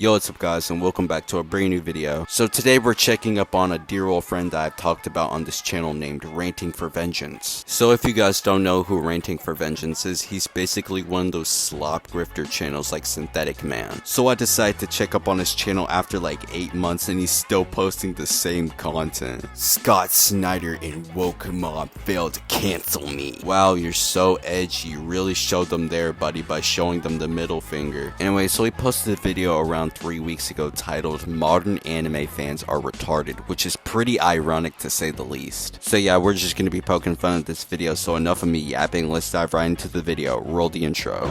Yo, what's up guys, and welcome back to a brand new video. So today we're checking up on a dear old friend that I've talked about on this channel named Ranting For Vengeance. So if you guys don't know who Ranting For Vengeance is, he's basically one of those slop grifter channels like Synthetic Man. So I decided to check up on his channel after like 8 months and he's still posting the same content. Scott Snyder and woke mob failed to cancel me. Wow, you're so edgy. You really showed them there, buddy, by showing them the middle finger. Anyway, so he posted a video around 3 weeks ago titled "Modern Anime Fans Are Retarded," which is pretty ironic to say the least. So yeah, we're just gonna be poking fun at this video, so enough of me yapping, let's dive right into the video. Roll the intro.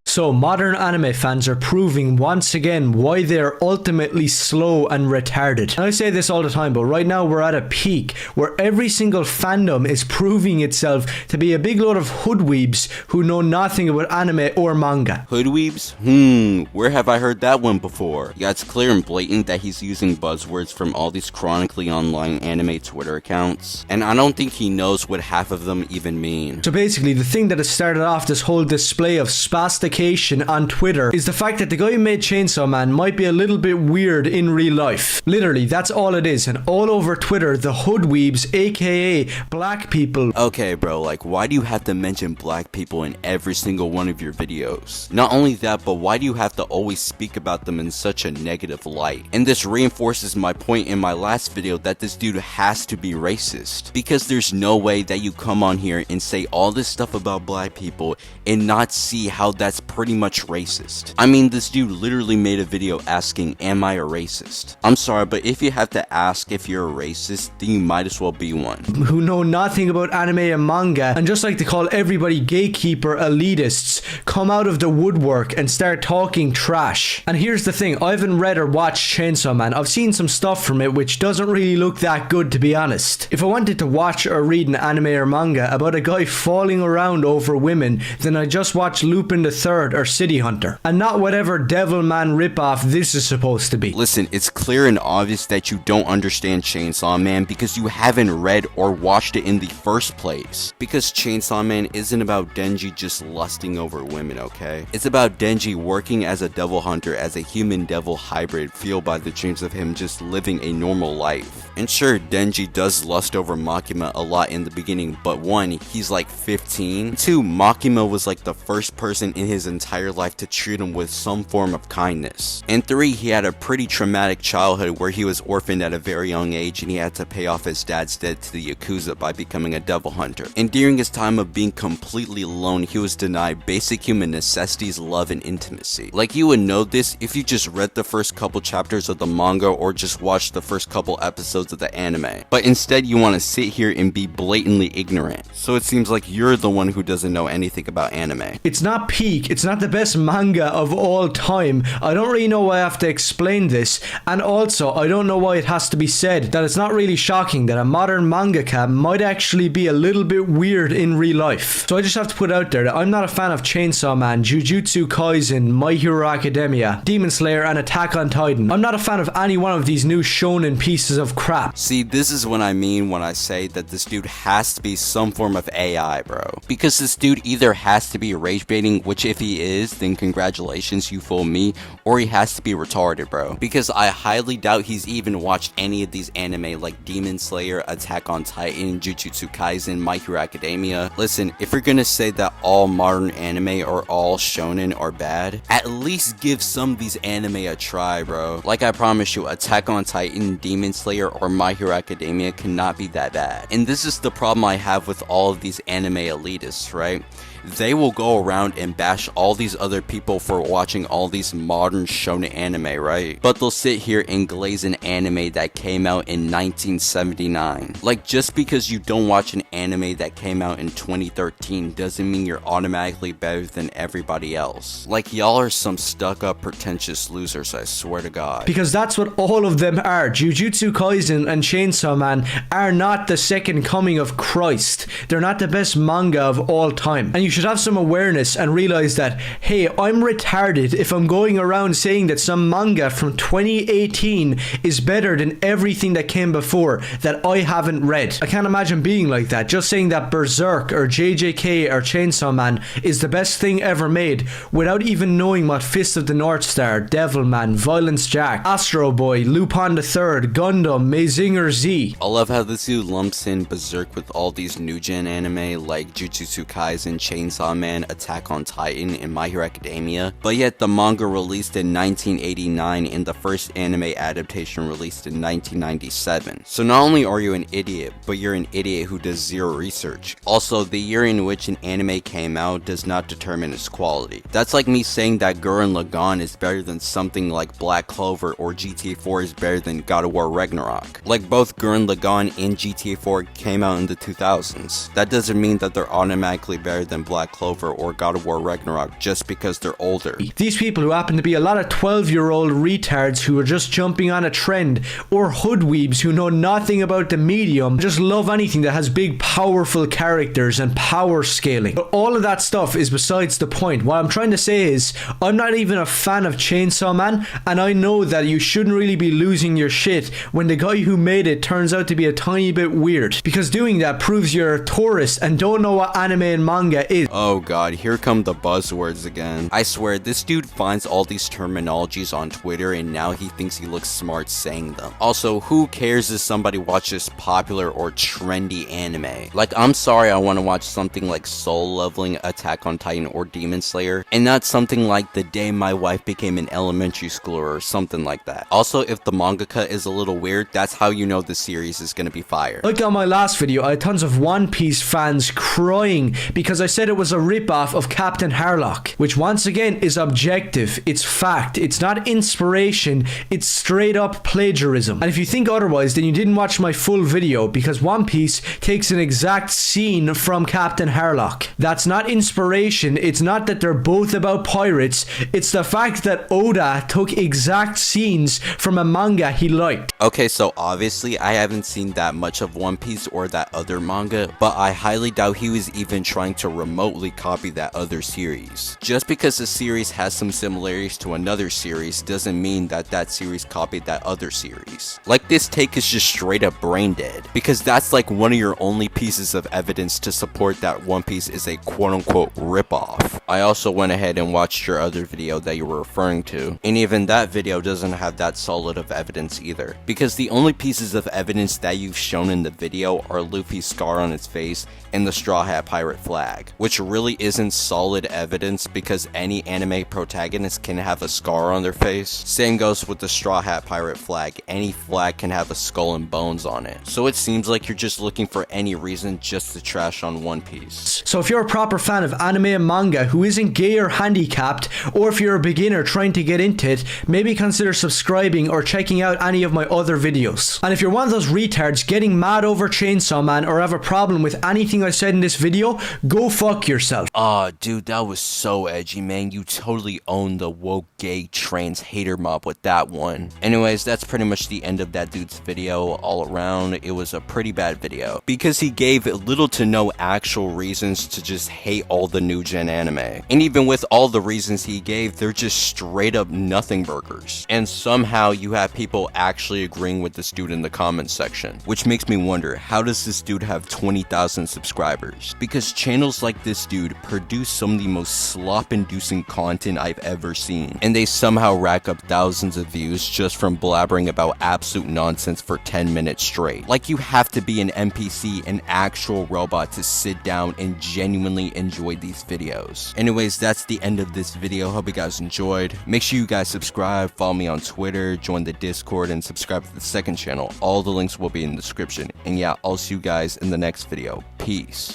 So, modern anime fans are proving once again why they're ultimately slow and retarded. And I say this all the time, but right now we're at a peak where every single fandom is proving itself to be a big load of hoodweebs who know nothing about anime or manga. Hoodweebs? Where have I heard that one before? Yeah, it's clear and blatant that he's using buzzwords from all these chronically online anime Twitter accounts, and I don't think he knows what half of them even mean. So basically, the thing that has started off this whole display of spastication on Twitter is the fact that the guy who made Chainsaw Man might be a little bit weird in real life. Literally, that's all it is. And all over Twitter, the hoodweebs, aka black people. Okay, bro, like, why do you have to mention black people in every single one of your videos? Not only that, but why do you have to always speak about them in such a negative light? And this reinforces my point in my last video that this dude has to be racist. Because there's no way that you come on here and say all this stuff about black people and not see how that's pretty much racist. I mean, this dude literally made a video asking, am I a racist? I'm sorry, but if you have to ask if you're a racist, then you might as well be one. Who know nothing about anime and manga, and just like to call everybody gatekeeper elitists, come out of the woodwork and start talking trash. And here's the thing, I haven't read or watched Chainsaw Man. I've seen some stuff from it which doesn't really look that good, to be honest. If I wanted to watch or read an anime or manga about a guy falling around over women, then I just watch Lupin the Third or City Hunter, and not whatever Devilman ripoff this is supposed to be. Listen, it's clear and obvious that you don't understand Chainsaw Man because you haven't read or watched it in the first place. Because Chainsaw Man isn't about Denji just lusting over women, okay? It's about Denji working as a devil hunter, as a human-devil hybrid, fueled by the dreams of him just living a normal life. And sure, Denji does lust over Makima a lot in the beginning, but 1, he's like 15. 2, Makima was like the first person in his entire life to treat him with some form of kindness. And 3, he had a pretty traumatic childhood where he was orphaned at a very young age and he had to pay off his dad's debt to the Yakuza by becoming a devil hunter. And during his time of being completely alone, he was denied basic human necessities, love, and intimacy. Like, you would know this if you just read the first couple chapters of the manga or just watched the first couple episodes of the anime. But instead, you want to sit here and be blatantly ignorant. So it seems like you're the one who doesn't know anything about anime. It's not peak, it's not the best manga of all time. I don't really know why I have to explain this, and also I don't know why it has to be said that it's not really shocking that a modern mangaka might actually be a little bit weird in real life. So I just have to put out there that I'm not a fan of Chainsaw Man, Jujutsu Kaisen, My Hero Academia, Demon Slayer, and Attack on Titan. I'm not a fan of any one of these new shonen pieces of crap. See, this is what I mean when I say that this dude has to be some form of AI, bro. Because this dude either has to be rage baiting, which if he is, then congratulations, you fooled me, or he has to be retarded, bro. Because I highly doubt he's even watched any of these anime like Demon Slayer, Attack on Titan, Jujutsu Kaisen, My Hero Academia. Listen, if you're gonna say that all modern anime or all shonen are bad, at least give some of these anime a try, bro. Like, I promise you, Attack on Titan, Demon Slayer, or My Hero Academia cannot be that bad. And this is the problem I have with all of these anime elitists, right? They will go around and bash all these other people for watching all these modern shonen anime, right? But they'll sit here and glaze an anime that came out in 1979. Like, just because you don't watch an anime that came out in 2013 doesn't mean you're automatically better than everybody else. Like, y'all are some stuck-up pretentious losers, I swear to God. Because that's what all of them are. Jujutsu Kaisen and Chainsaw Man are not the second coming of Christ. They're not the best manga of all time. And you should have some awareness and realize that, hey, I'm retarded if I'm going around saying that some manga from 2018 is better than everything that came before that I haven't read. I can't imagine being like that, just saying that Berserk or JJK or Chainsaw Man is the best thing ever made without even knowing what Fist of the North Star, Devilman, Violence Jack, Astro Boy, Lupin the Third, Gundam, Mazinger Z. I love how this dude lumps in Berserk with all these new gen anime like Jujutsu Kaisen, Chainsaw Man, Attack on Titan, and My Hero Academia, but yet the manga released in 1989 and the first anime adaptation released in 1997. So not only are you an idiot, but you're an idiot who does zero research. Also, the year in which an anime came out does not determine its quality. That's like me saying that Gurren Lagann is better than something like Black Clover or GTA 4 is better than God of War Ragnarok. Like both Gurren Lagann and GTA 4 came out in the 2000s. That doesn't mean that they're automatically better than Black Clover or God of War Ragnarok just because they're older. These people who happen to be a lot of 12-year-old retards who are just jumping on a trend, or hoodweebs who know nothing about the medium, just love anything that has big powerful characters and power scaling. But all of that stuff is besides the point. What I'm trying to say is, I'm not even a fan of Chainsaw Man, and I know that you shouldn't really be losing your shit when the guy who made it turns out to be a tiny bit weird, because doing that proves you're a tourist and don't know what anime and manga is. Oh god, here come the buzzwords again. I swear, this dude finds all these terminologies on Twitter and now he thinks he looks smart saying them. Also, who cares if somebody watches popular or trendy anime? Like, I'm sorry I want to watch something like Soul Leveling, Attack on Titan, or Demon Slayer, and not something like The Day My Wife Became an Elementary Schooler or something like that. Also, if the mangaka is a little weird, that's how you know the series is gonna be fire. Like on my last video, I had tons of One Piece fans crying because I said it was a ripoff of Captain Harlock, which once again is objective, it's fact, it's not inspiration, it's straight up plagiarism. And if you think otherwise, then you didn't watch my full video, because One Piece takes an exact scene from Captain Harlock. That's not inspiration, it's not that they're both about pirates, it's the fact that Oda took exact scenes from a manga he liked. Okay, so obviously I haven't seen that much of One Piece or that other manga, but I highly doubt he was even trying to remotely copy that other series. Just because a series has some similarities to another series doesn't mean that that series copied that other series. Like, this take is just straight up brain dead, because that's like one of your only pieces of evidence to support that One Piece is a quote-unquote ripoff. I also went ahead and watched your other video that you were referring to, and even that video doesn't have that solid of evidence either, because the only pieces of evidence that you've shown in the video are Luffy's scar on his face and the Straw Hat Pirate flag, which really isn't solid evidence because any anime protagonist can have a scar on their face. Same goes with the Straw Hat Pirate flag, any flag can have a skull and bones on it. So it seems like you're just looking for any reason just to trash on One Piece. So if you're a proper fan of anime and manga who isn't gay or handicapped, or if you're a beginner trying to get into it, maybe consider subscribing or checking out any of my other videos. And if you're one of those retards getting mad over Chainsaw Man or have a problem with anything I said in this video, go fuck yourself. Aw, dude, that was so edgy, man. You totally owned the woke, gay, trans hater mob with that one. Anyways, that's pretty much the end of that dude's video all around. It was a pretty bad video because he gave little to no actual reasons to just hate all the new gen anime. And even with all the reasons he gave, they're just straight up nothing burgers. And somehow you have people actually agreeing with this dude in the comments section, which makes me wonder, how does this dude have 20,000 subscribers? Because channels like this dude produce some of the most slop-inducing content I've ever seen, and they somehow rack up thousands of views just from blabbering about absolute nonsense for 10 minutes straight. Like, you have to be an NPC, an actual robot, to sit down and genuinely enjoy these videos. Anyways, that's the end of this video. Hope you guys enjoyed. Make sure you guys subscribe, follow me on Twitter, join the Discord, and subscribe to the second channel. All the links will be in the description. And yeah, I'll see you guys in the next video. Peace.